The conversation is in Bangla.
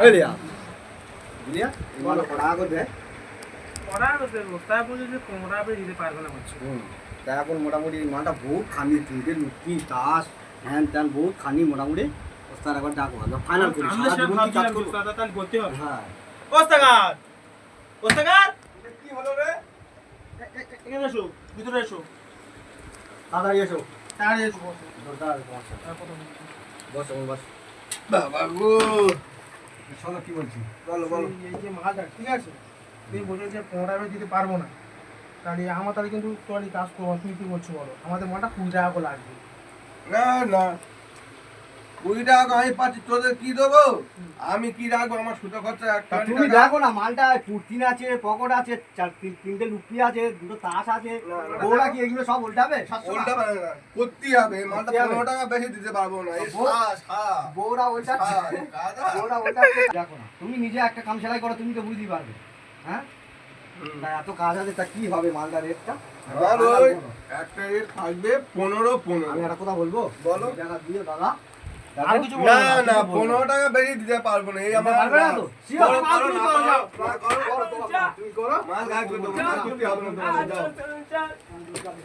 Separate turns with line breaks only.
এই লিয়া লিয়া বলো কড়া করে দে
কড়া করে বস্তায় বলে যে 15 টাকা দিতে পারবে না বলছো
তা এখন মোটামুটি মালটা বহুত খানি তিনটে লুকি তাস হ্যান ত্যান বহুত খানি মোটামুটি ওস্তাদ একবার ডাকো ফাইনাল করি
আমরা
সারা
সব
জীবন কি কাজ
ভাবছিলাম
করবো
ওস্তাদ তাহলে করতে হবে
হ্যাঁ
ওস্তাদ ওস্তাদ
কি হলো রে
এখানে এসো ভিতরে এসো
তাড়াতাড়ি এসো
তাড়াতাড়ি এসো
দরকার বস বস বস
বাবা গো
শোনো কি বলছি
বলো বলো
এই যে মালটা ঠিক আছে তুমি বলছো যে 15 টাকা দিতে পারবো না তাহলে আমার তাহলে কিন্তু তোরই কাজ করবো তুমি কি বলছো বলো আমাদের মালটা 20 টাকা করে লাগবে
না না 20 টাকা আমি পাচ্ছি তোদের কি দেবো আমি কি রাখবো আমার সুতো খরচা
তা তুমি দেখো না মালটা কুর্তিন আছে পকেট আছে তিনটে লুকি আছে দুটো তাস আছে ওরা কি এগুলো সব উল্টাবে
উল্টা পারে না করতেই হবে মালটা 15 টাকা বেশি দিতে পারবো না এই
বউরা উল্টাচ্ছে
দাদা
বউরা উল্টাচ্ছে দেখো না তুমি নিজে একটা কাম সেলাই করো তুমি তো বুঝতেই পারবে হ্যাঁ তা এত কাজ আছে তা কি হবে মালটা রেটটা
আর ওই একটা রেট থাকবে 15
আমি একটা কথা বলবো
বলো।
টাকা দিও দাদা
আর কিছু
না না 15 টাকা বেশি দিতে পারবো না এই আমার
পারবে না তো
করো, করো,
তুমি
না,
করো যাও।
করো, করো,
করো, তুমি করো
মাল গায়ে করে দেবো মাল করতে হবে না তোমার যাও
চল